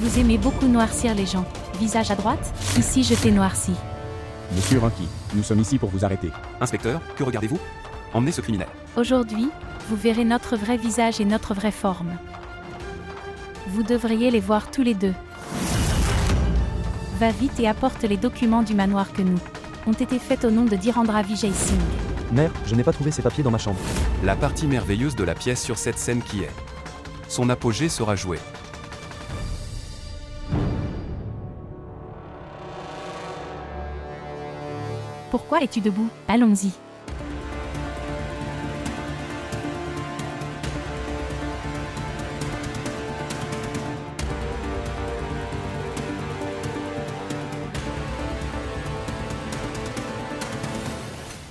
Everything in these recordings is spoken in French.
Vous aimez beaucoup noircir les gens. Visage à droite, ici je t'ai noirci. Monsieur Runky, nous sommes ici pour vous arrêter. Inspecteur, que regardez-vous? Emmenez ce criminel. Aujourd'hui, vous verrez notre vrai visage et notre vraie forme. Vous devriez les voir tous les deux. Va vite et apporte les documents du manoir que nous ont été faits au nom de Dhirendra Vijay Singh. Mère, je n'ai pas trouvé ces papiers dans ma chambre. La partie merveilleuse de la pièce sur cette scène qui est. Son apogée sera jouée. Pourquoi es-tu debout? Allons-y.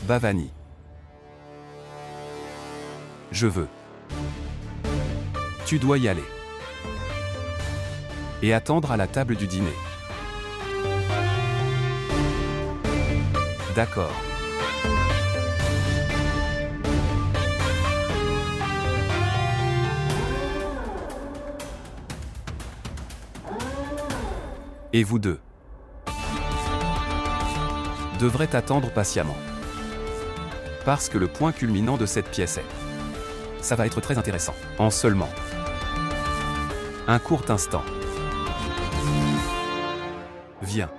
Bhavani. Je veux. Tu dois y aller. Et attendre à la table du dîner. D'accord. Et vous deux devrez attendre patiemment. Parce que le point culminant de cette pièce est... Ça va être très intéressant. En seulement un court instant. Viens.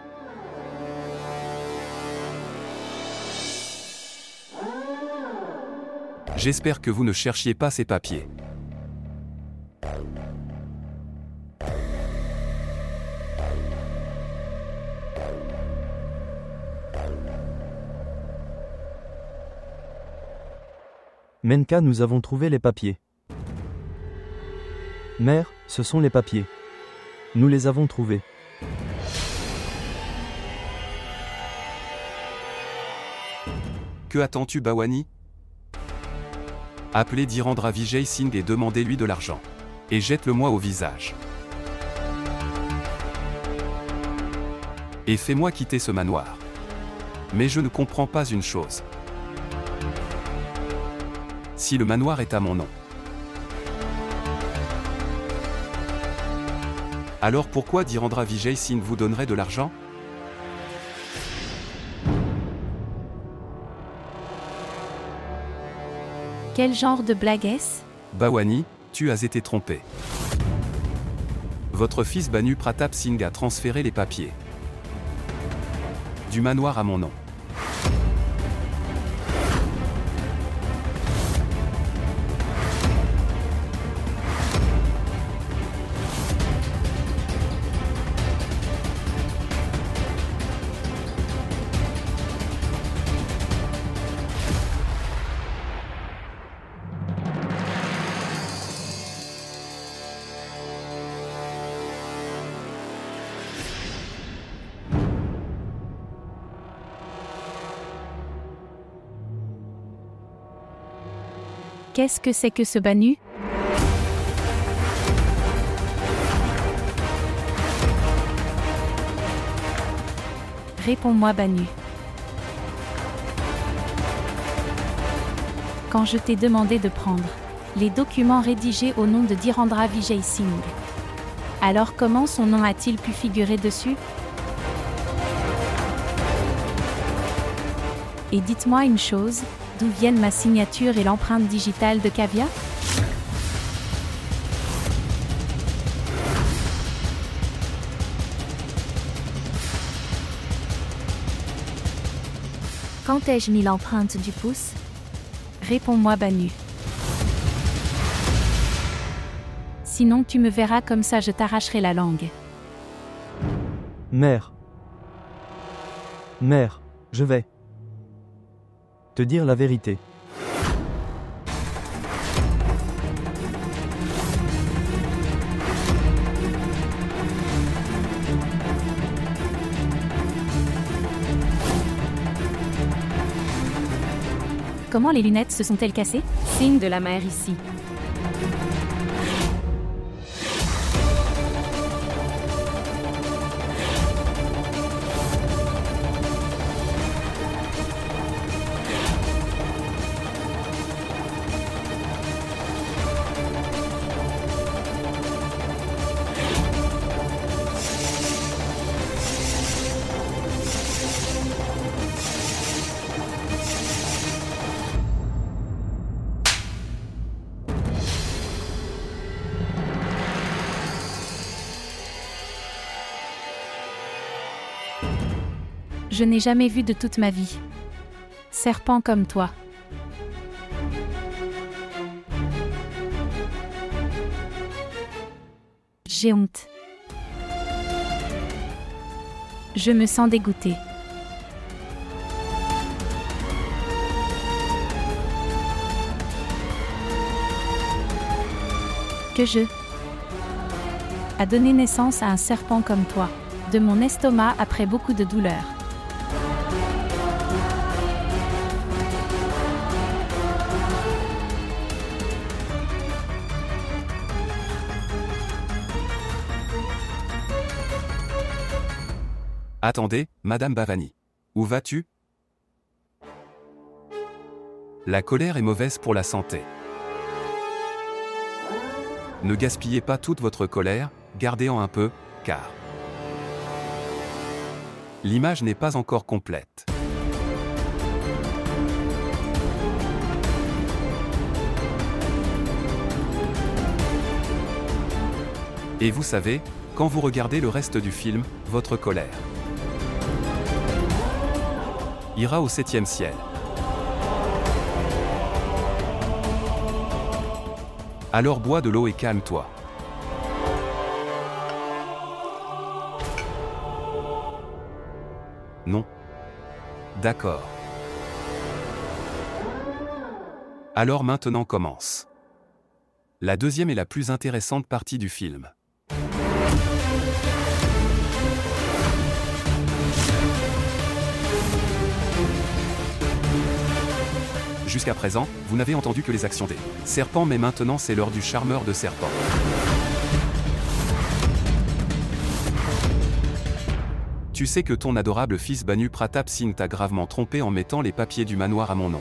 J'espère que vous ne cherchiez pas ces papiers. Menka, nous avons trouvé les papiers. Mère, ce sont les papiers. Nous les avons trouvés. Que attends-tu, Bhavani? Appelez Dhirendra Vijay Singh et demandez-lui de l'argent. Et jette-le-moi au visage. Et fais-moi quitter ce manoir. Mais je ne comprends pas une chose. Si le manoir est à mon nom, alors pourquoi Dhirendra Vijay Singh vous donnerait de l'argent? Quel genre de blague est-ce? Bhavani, tu as été trompé. Votre fils Bhanu Pratap Singh a transféré les papiers du manoir à mon nom. Qu'est-ce que c'est que ce Bhanu? Réponds-moi, Bhanu. Quand je t'ai demandé de prendre les documents rédigés au nom de Dhirendra Vijay Singh, alors comment son nom a-t-il pu figurer dessus? Et dites-moi une chose, d'où viennent ma signature et l'empreinte digitale de Kavya? Quand ai-je mis l'empreinte du pouce? Réponds-moi, Bhanu. Sinon tu me verras comme ça, je t'arracherai la langue. Mère. Mère, je vais te dire la vérité. Comment les lunettes se sont-elles cassées? Signe de la mère ici. Je n'ai jamais vu de toute ma vie. Serpent comme toi. J'ai honte. Je me sens dégoûtée. Que je a donné naissance à un serpent comme toi, de mon estomac après beaucoup de douleur. Attendez, Madame Bhavani. Où vas-tu? La colère est mauvaise pour la santé. Ne gaspillez pas toute votre colère, gardez-en un peu, car l'image n'est pas encore complète. Et vous savez, quand vous regardez le reste du film, votre colère ira au 7e ciel. Alors bois de l'eau et calme-toi. Non. D'accord. Alors maintenant commence la deuxième et la plus intéressante partie du film. Jusqu'à présent, vous n'avez entendu que les actions des serpents, mais maintenant c'est l'heure du charmeur de serpents. Tu sais que ton adorable fils Bhanu Pratap Singh t'a gravement trompé en mettant les papiers du manoir à mon nom.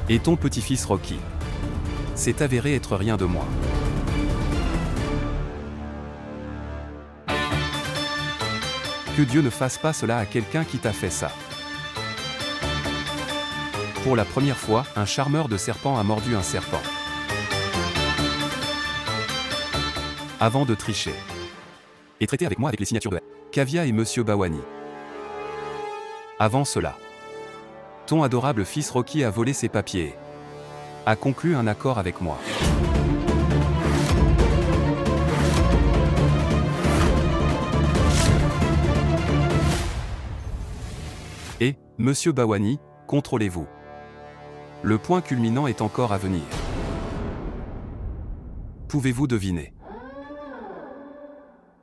Et ton petit-fils Rocky s'est avéré être rien de moins. Que Dieu ne fasse pas cela à quelqu'un qui t'a fait ça. Pour la première fois, un charmeur de serpent a mordu un serpent. Avant de tricher. Et traiter avec moi avec les signatures de Kavya et Monsieur Bhavani. Avant cela, ton adorable fils Rocky a volé ses papiers et a conclu un accord avec moi. Et, Monsieur Bhavani, contrôlez-vous. Le point culminant est encore à venir. Pouvez-vous deviner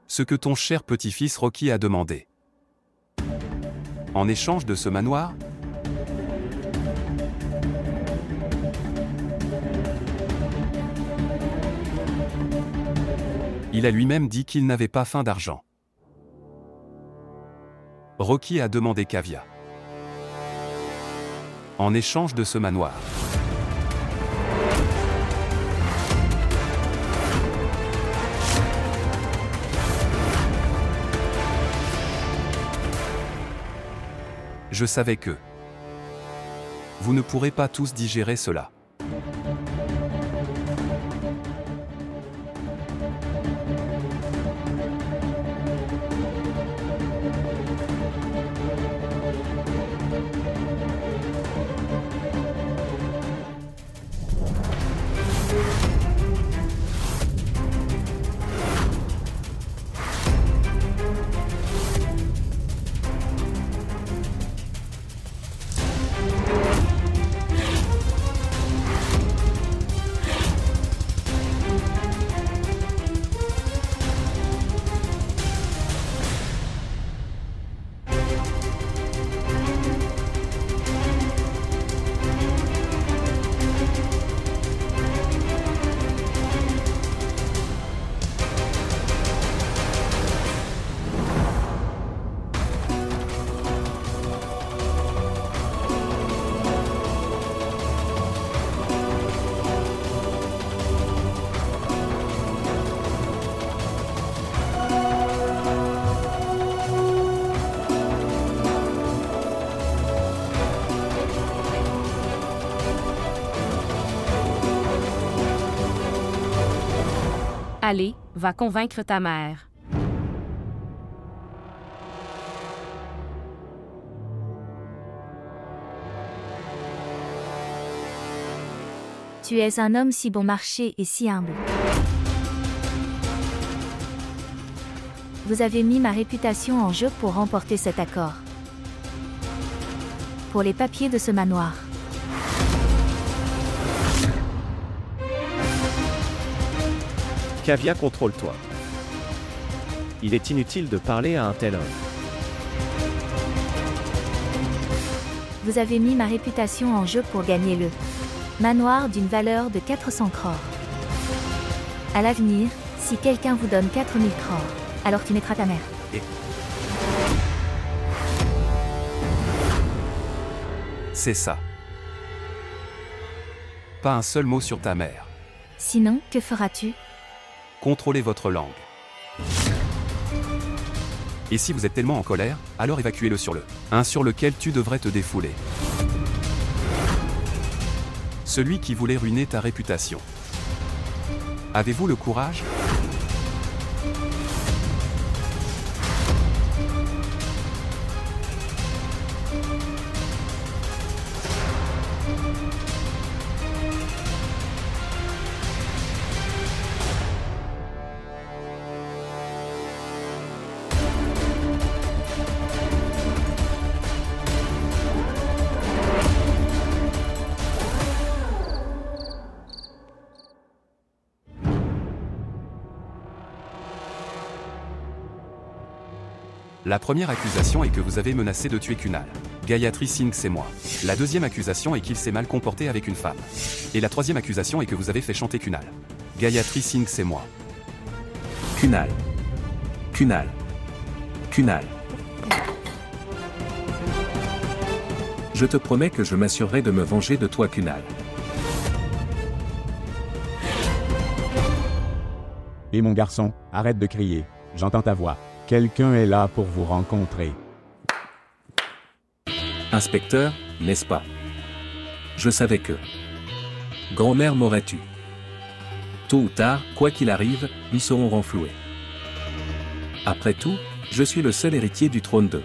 ce que ton cher petit-fils Rocky a demandé en échange de ce manoir? Il a lui-même dit qu'il n'avait pas faim d'argent. Rocky a demandé Kavya en échange de ce manoir. Je savais que vous ne pourrez pas tous digérer cela. Allez, va convaincre ta mère. Tu es un homme si bon marché et si humble. Vous avez mis ma réputation en jeu pour remporter cet accord. Pour les papiers de ce manoir. Kavia, contrôle-toi. Il est inutile de parler à un tel homme. Vous avez mis ma réputation en jeu pour gagner le manoir d'une valeur de 400 crores. À l'avenir, si quelqu'un vous donne 4000 crores, alors tu mettras ta mère. C'est ça. Pas un seul mot sur ta mère. Sinon, que feras-tu? Contrôlez votre langue. Et si vous êtes tellement en colère, alors évacuez-le sur le un sur lequel tu devrais te défouler. Celui qui voulait ruiner ta réputation. Avez-vous le courage? La première accusation est que vous avez menacé de tuer Kunal. Gayatri Singh, c'est moi. La deuxième accusation est qu'il s'est mal comporté avec une femme. Et la troisième accusation est que vous avez fait chanter Kunal. Gayatri Singh, c'est moi. Kunal. Kunal. Kunal. Je te promets que je m'assurerai de me venger de toi, Kunal. Et mon garçon, arrête de crier. J'entends ta voix. Quelqu'un est là pour vous rencontrer. Inspecteur, n'est-ce pas? Je savais que... Grand-mère m'aurait tué. Tôt ou tard, quoi qu'il arrive, ils seront renfloués. Après tout, je suis le seul héritier du trône de...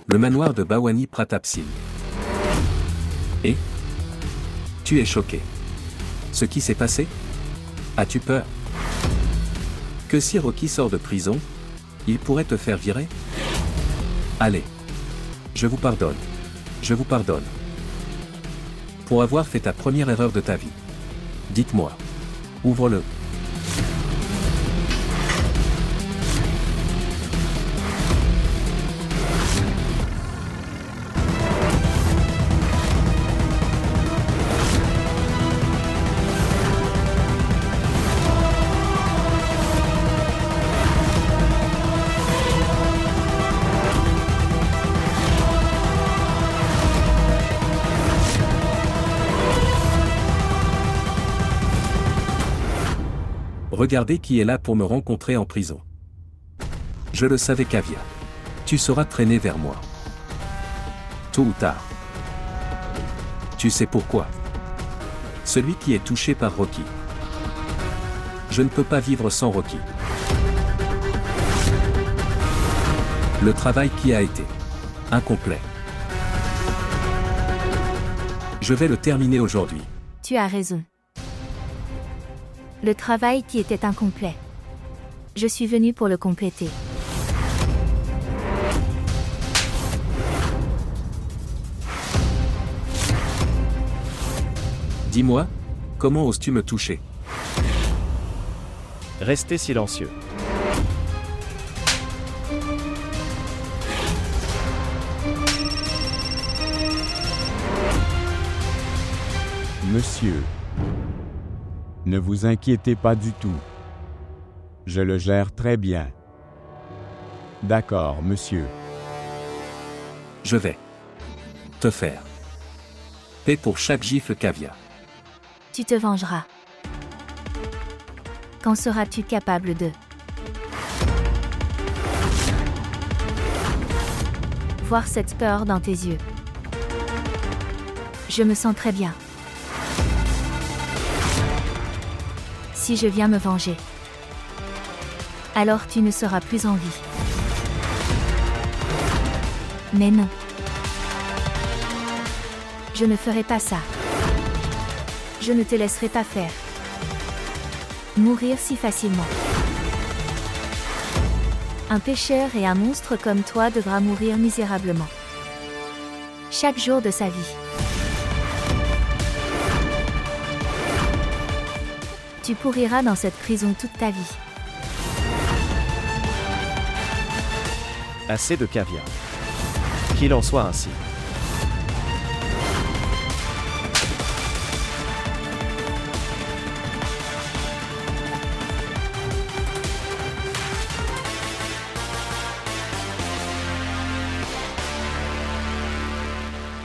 le manoir de Bhawani Pratap Singh. Et? Tu es choqué. Ce qui s'est passé? As-tu peur? Que si Rocky sort de prison, il pourrait te faire virer? Allez. Je vous pardonne. Je vous pardonne. Pour avoir fait ta première erreur de ta vie. Dites-moi. Ouvre-le. Regardez qui est là pour me rencontrer en prison. Je le savais, Kavia. Tu seras traîné vers moi. Tôt ou tard. Tu sais pourquoi? Celui qui est touché par Rocky. Je ne peux pas vivre sans Rocky. Le travail qui a été incomplet. Je vais le terminer aujourd'hui. Tu as raison. Le travail qui était incomplet. Je suis venu pour le compléter. Dis-moi, comment oses-tu me toucher? Restez silencieux. Monsieur, ne vous inquiétez pas du tout. Je le gère très bien. D'accord, monsieur. Je vais te faire paix pour chaque gifle, Kavia. Tu te vengeras. Quand seras-tu capable de voir cette peur dans tes yeux? Je me sens très bien. Si je viens me venger, alors tu ne seras plus en vie. Mais non. Je ne ferai pas ça. Je ne te laisserai pas faire. Mourir si facilement. Un pécheur et un monstre comme toi devra mourir misérablement. Chaque jour de sa vie. Tu pourriras dans cette prison toute ta vie. Assez de caviar. Qu'il en soit ainsi.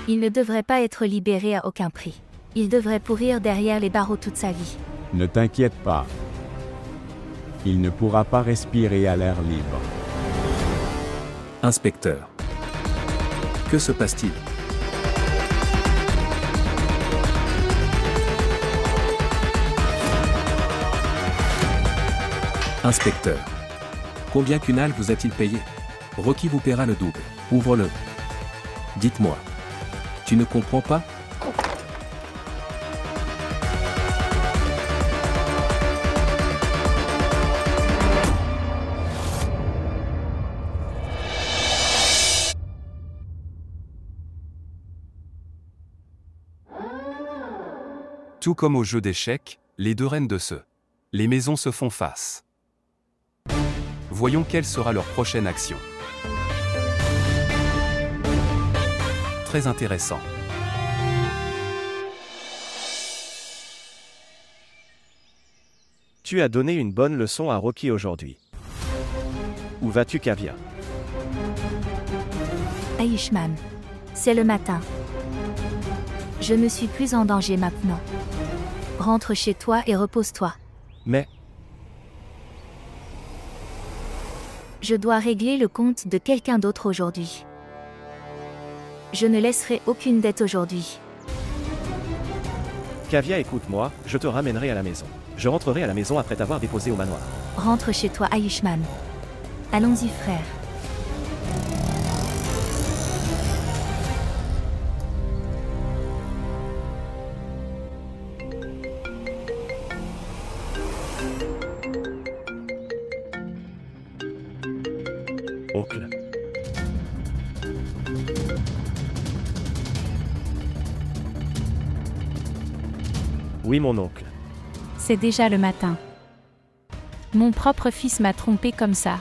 Il ne devrait pas être libéré à aucun prix. Il devrait pourrir derrière les barreaux toute sa vie. Ne t'inquiète pas. Il ne pourra pas respirer à l'air libre. Inspecteur. Que se passe-t-il? Inspecteur. Combien Kunal vous a-t-il payé? Rocky vous paiera le double. Ouvre-le. Dites-moi. Tu ne comprends pas? Tout comme au jeu d'échecs, les deux reines de les maisons se font face. Voyons quelle sera leur prochaine action. Très intéressant. Tu as donné une bonne leçon à Rocky aujourd'hui. Où vas-tu, Kavya? Aishman. C'est le matin. Je ne suis plus en danger maintenant. Rentre chez toi et repose-toi. Mais, Je dois régler le compte de quelqu'un d'autre aujourd'hui. Je ne laisserai aucune dette aujourd'hui. Kavya, écoute-moi, je te ramènerai à la maison. Je rentrerai à la maison après t'avoir déposé au manoir. Rentre chez toi, Aishman. Allons-y, frère. Oncle. Oui, mon oncle. C'est déjà le matin. Mon propre fils m'a trompé comme ça.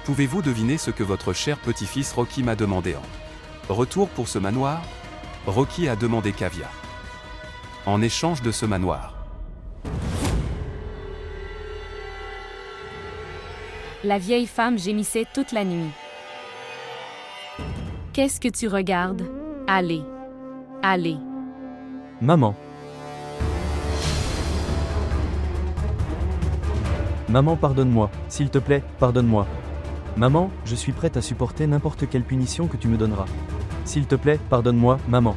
Pouvez-vous deviner ce que votre cher petit-fils Rocky m'a demandé en retour pour ce manoir? Rocky a demandé Kavya. En échange de ce manoir. La vieille femme gémissait toute la nuit. Qu'est-ce que tu regardes? Allez. Allez. Maman. Maman, pardonne-moi, s'il te plaît, pardonne-moi. Maman, je suis prête à supporter n'importe quelle punition que tu me donneras. S'il te plaît, pardonne-moi, maman.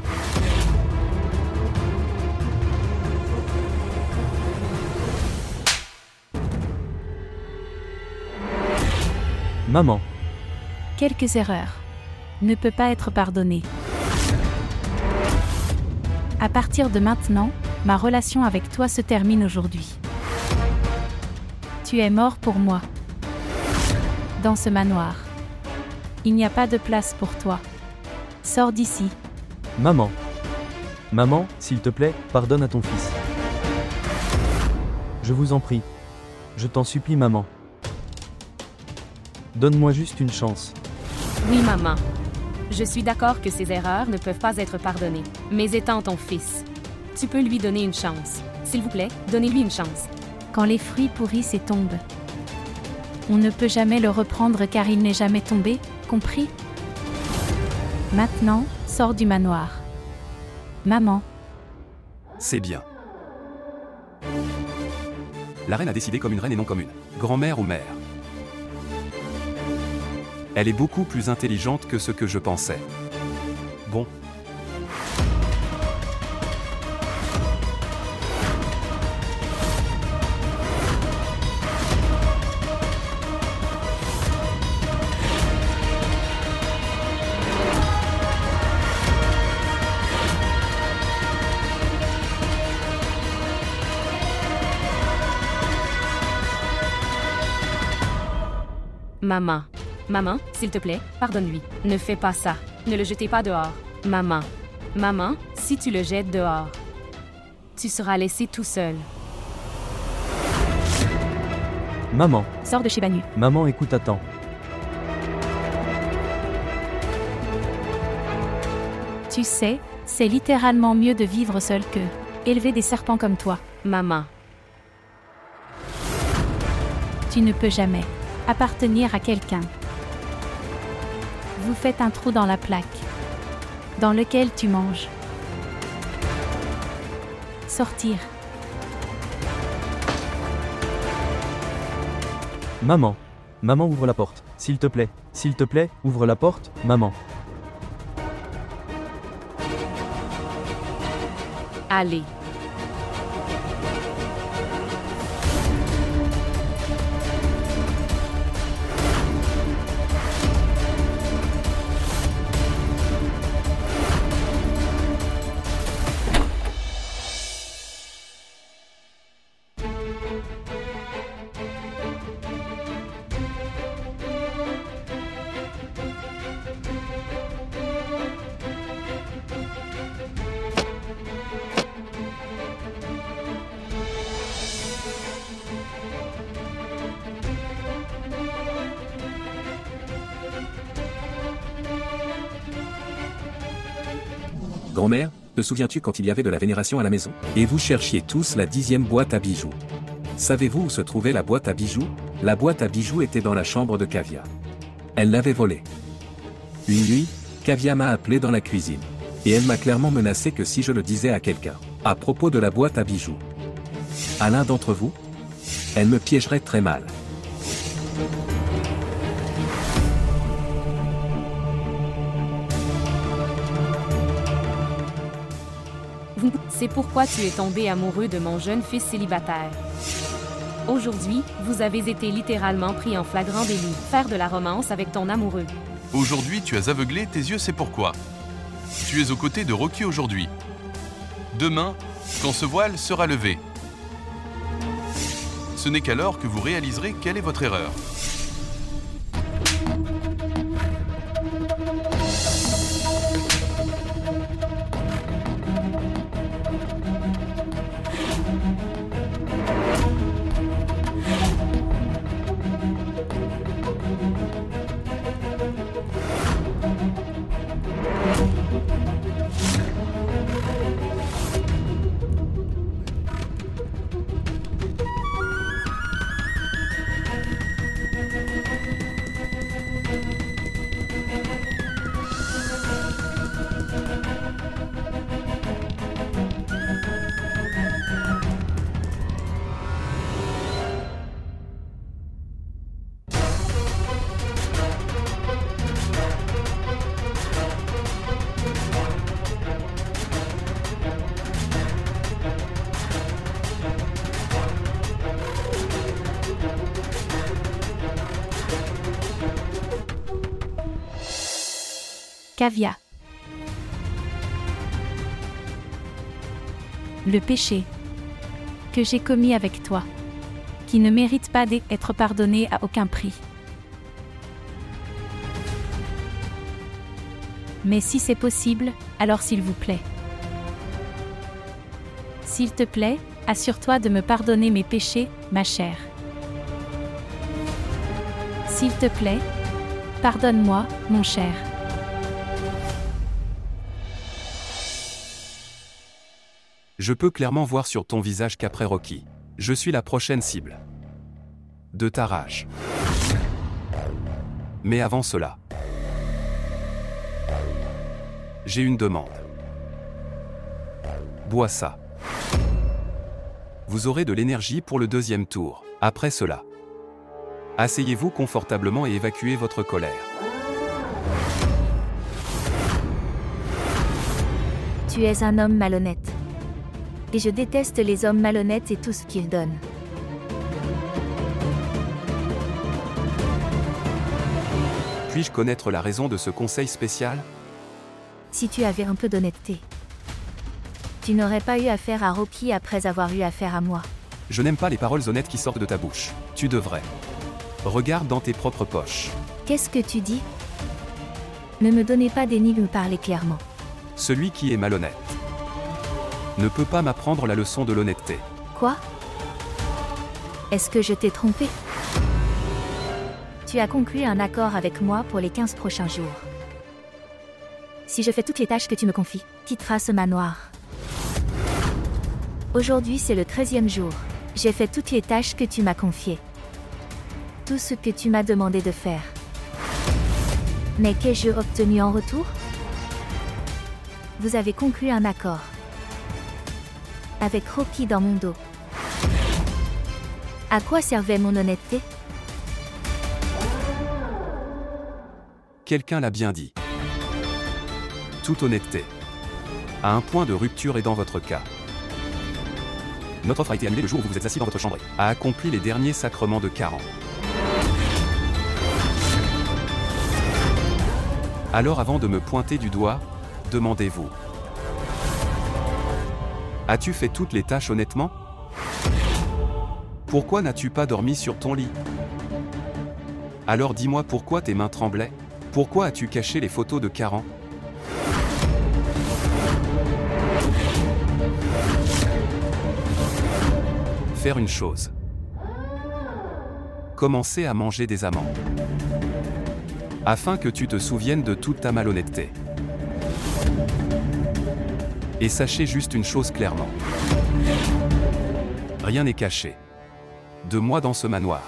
Maman. Quelques erreurs. Ne peut pas être pardonné. À partir de maintenant, ma relation avec toi se termine aujourd'hui. Tu es mort pour moi. Dans ce manoir. Il n'y a pas de place pour toi. Sors d'ici. Maman. Maman, s'il te plaît, pardonne à ton fils. Je vous en prie. Je t'en supplie, maman. Donne-moi juste une chance. Oui, maman. Je suis d'accord que ces erreurs ne peuvent pas être pardonnées. Mais étant ton fils, tu peux lui donner une chance. S'il vous plaît, donnez-lui une chance. Quand les fruits pourrissent et tombent, on ne peut jamais le reprendre car il n'est jamais tombé, compris? Maintenant, sors du manoir. Maman. C'est bien. La reine a décidé comme une reine et non comme une grand-mère ou mère. Elle est beaucoup plus intelligente que ce que je pensais. Bon. Maman. Maman, s'il te plaît, pardonne-lui. Ne fais pas ça. Ne le jetez pas dehors. Maman. Maman, si tu le jettes dehors, tu seras laissé tout seul. Maman. Sors de chez Banu. Maman, écoute, attends. Tu sais, c'est littéralement mieux de vivre seul que élever des serpents comme toi. Maman. Tu ne peux jamais appartenir à quelqu'un. Vous faites un trou dans la plaque dans lequel tu manges. Sortir. Maman. Maman, ouvre la porte. S'il te plaît. S'il te plaît, ouvre la porte, maman. Allez. Grand-mère, te souviens-tu quand il y avait de la vénération à la maison? Et vous cherchiez tous la 10e boîte à bijoux. Savez-vous où se trouvait la boîte à bijoux? La boîte à bijoux était dans la chambre de Kavya. Elle l'avait volée. Une nuit, Kavya m'a appelé dans la cuisine. Et elle m'a clairement menacé que si je le disais à quelqu'un, à propos de la boîte à bijoux, à l'un d'entre vous, elle me piégerait très mal. C'est pourquoi tu es tombé amoureux de mon jeune fils célibataire. Aujourd'hui, vous avez été littéralement pris en flagrant délit. Faire de la romance avec ton amoureux. Aujourd'hui, tu as aveuglé tes yeux, c'est pourquoi. Tu es aux côtés de Rocky aujourd'hui. Demain, quand ce voile sera levé, ce n'est qu'alors que vous réaliserez quelle est votre erreur. Kavya. Le péché que j'ai commis avec toi, qui ne mérite pas d'être pardonné à aucun prix. Mais si c'est possible, alors s'il vous plaît. S'il te plaît, assure-toi de me pardonner mes péchés, ma chère. S'il te plaît, pardonne-moi, mon cher. Je peux clairement voir sur ton visage qu'après Rocky, je suis la prochaine cible de ta rage. Mais avant cela, j'ai une demande. Bois ça. Vous aurez de l'énergie pour le deuxième tour. Après cela, asseyez-vous confortablement et évacuez votre colère. Tu es un homme malhonnête. Et je déteste les hommes malhonnêtes et tout ce qu'ils donnent. Puis-je connaître la raison de ce conseil spécial? Si tu avais un peu d'honnêteté, tu n'aurais pas eu affaire à Rocky après avoir eu affaire à moi. Je n'aime pas les paroles honnêtes qui sortent de ta bouche. Tu devrais Regarde dans tes propres poches. Qu'est-ce que tu dis? Ne me donnez pas d'énigmes, parlez clairement. Celui qui est malhonnête ne peut pas m'apprendre la leçon de l'honnêteté. Quoi? Est-ce que je t'ai trompé? Tu as conclu un accord avec moi pour les 15 prochains jours. Si je fais toutes les tâches que tu me confies, quitteras ce manoir. Aujourd'hui c'est le 13e jour. J'ai fait toutes les tâches que tu m'as confiées. Tout ce que tu m'as demandé de faire. Mais qu'ai-je obtenu en retour? Vous avez conclu un accord. Avec Rocky dans mon dos. À quoi servait mon honnêteté? Quelqu'un l'a bien dit. Toute honnêteté, à un point de rupture, et dans votre cas. Notre offre a été annulée le jour où vous vous êtes assis dans votre chambre et a accompli les derniers sacrements de Karan. Alors avant de me pointer du doigt, demandez-vous. As-tu fait toutes les tâches honnêtement? Pourquoi n'as-tu pas dormi sur ton lit? Alors dis-moi pourquoi tes mains tremblaient? Pourquoi as-tu caché les photos de Karan? Faire une chose. Commencer à manger des amandes. Afin que tu te souviennes de toute ta malhonnêteté. Et sachez juste une chose clairement. Rien n'est caché de moi dans ce manoir.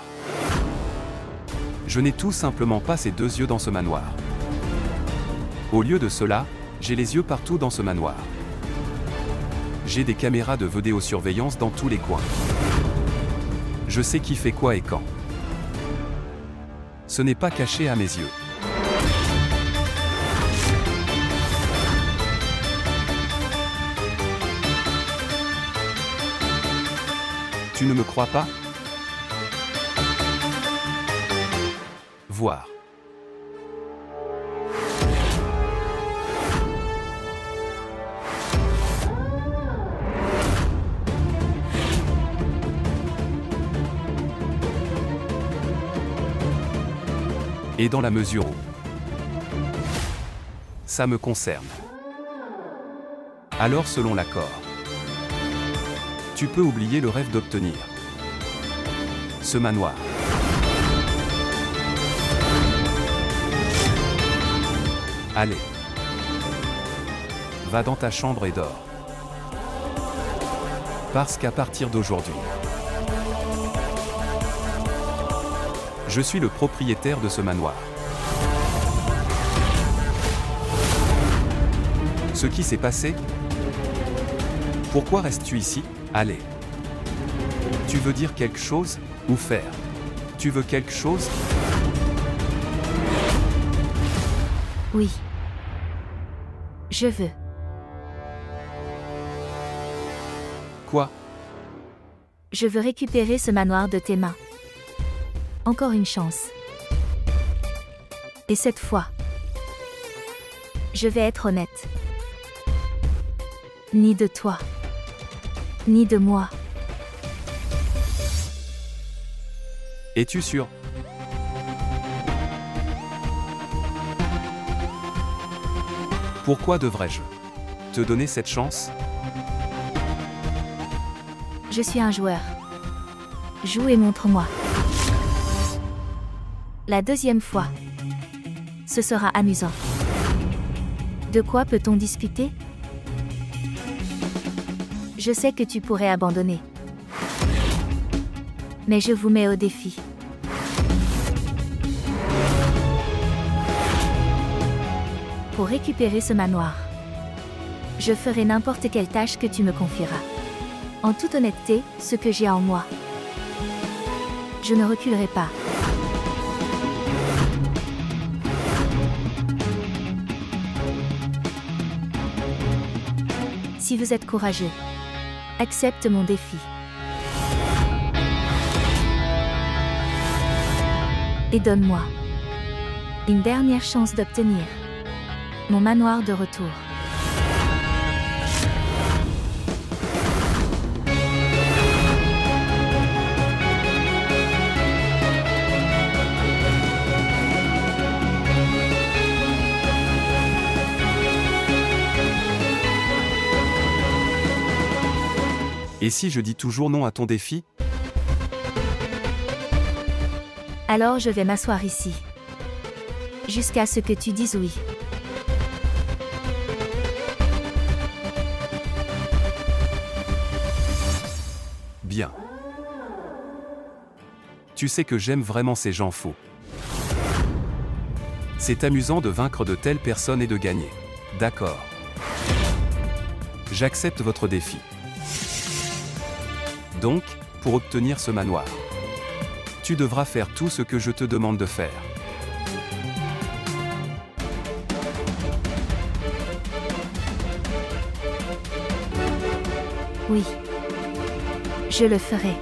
Je n'ai tout simplement pas ces deux yeux dans ce manoir. Au lieu de cela, j'ai les yeux partout dans ce manoir. J'ai des caméras de vidéosurveillance dans tous les coins. Je sais qui fait quoi et quand. Ce n'est pas caché à mes yeux. Tu ne me crois pas? Voir. Et dans la mesure où ça me concerne. Alors selon l'accord, tu peux oublier le rêve d'obtenir ce manoir. Allez. Va dans ta chambre et dors. Parce qu'à partir d'aujourd'hui, je suis le propriétaire de ce manoir. Ce qui s'est passé? Pourquoi restes-tu ici? Allez. Tu veux dire quelque chose? Ou faire? Tu veux quelque chose? Oui. Je veux. Quoi? Je veux récupérer ce manoir de tes mains. Encore une chance. Et cette fois, je vais être honnête. Ni de toi, ni de moi. Es-tu sûr? Pourquoi devrais-je te donner cette chance? Je suis un joueur. Joue et montre-moi. La deuxième fois. Ce sera amusant. De quoi peut-on discuter? Je sais que tu pourrais abandonner. Mais je vous mets au défi. Pour récupérer ce manoir, je ferai n'importe quelle tâche que tu me confieras. En toute honnêteté, ce que j'ai en moi. Je ne reculerai pas. Si vous êtes courageux, accepte mon défi. Et donne-moi une dernière chance d'obtenir mon manoir de retour. Et si je dis toujours non à ton défi? Alors je vais m'asseoir ici. Jusqu'à ce que tu dises oui. Bien. Tu sais que j'aime vraiment ces gens faux. C'est amusant de vaincre de telles personnes et de gagner. D'accord. J'accepte votre défi. Donc, pour obtenir ce manoir, tu devras faire tout ce que je te demande de faire. Oui. Je le ferai.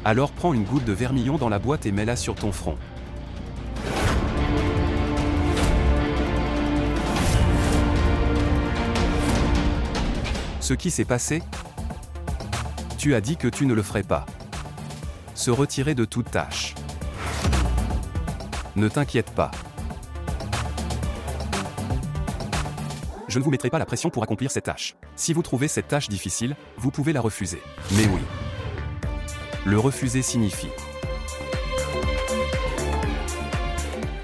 Alors prends une goutte de vermillon dans la boîte et mets-la sur ton front. Ce qui s'est passé? Tu as dit que tu ne le ferais pas. Se retirer de toute tâche. Ne t'inquiète pas. Je ne vous mettrai pas la pression pour accomplir cette tâche. Si vous trouvez cette tâche difficile, vous pouvez la refuser. Mais oui. Le refuser signifie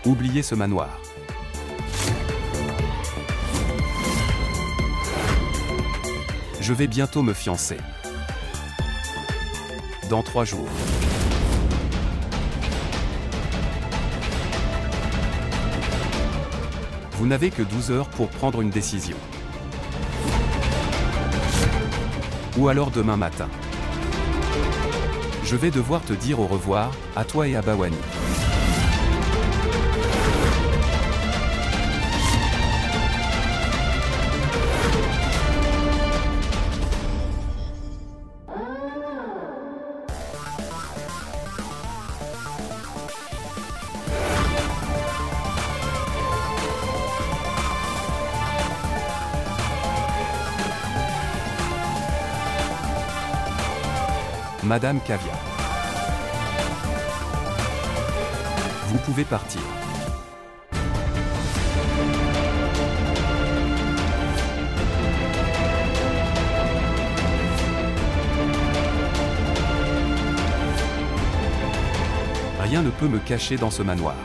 oublier ce manoir. Je vais bientôt me fiancer. Dans 3 jours. Vous n'avez que 12 heures pour prendre une décision. Ou alors demain matin. Je vais devoir te dire au revoir, à toi et à Bawani. Madame Kavya. Vous pouvez partir. Rien ne peut me cacher dans ce manoir.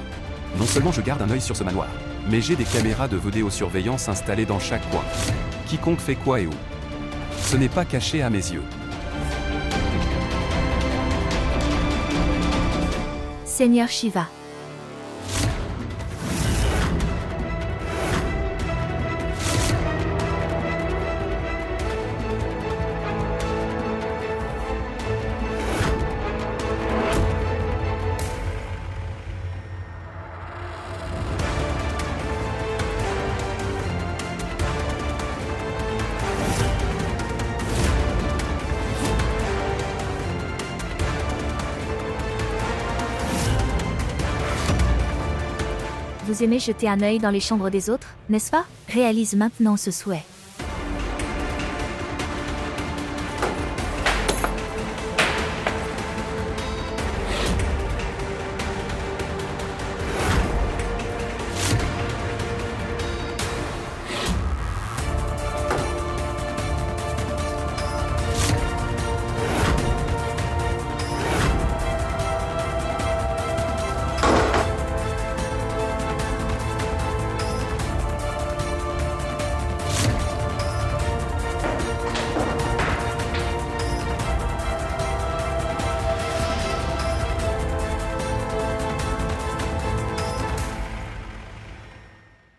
Non seulement je garde un œil sur ce manoir, mais j'ai des caméras de vidéosurveillance installées dans chaque coin. Quiconque fait quoi et où. Ce n'est pas caché à mes yeux. Seigneur Shiva. Vous aimez jeter un œil dans les chambres des autres, n'est-ce pas? Réalise maintenant ce souhait.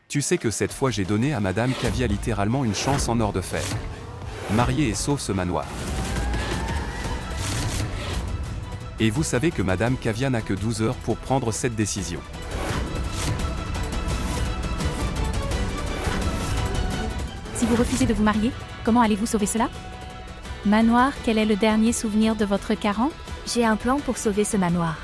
Tu sais que cette fois j'ai donné à Madame Kavya littéralement une chance en or de fer. Mariée et sauve ce manoir. Et vous savez que Madame Kavya n'a que 12 heures pour prendre cette décision. Si vous refusez de vous marier, comment allez-vous sauver cela? Manoir, quel est le dernier souvenir de votre Caran? J'ai un plan pour sauver ce manoir.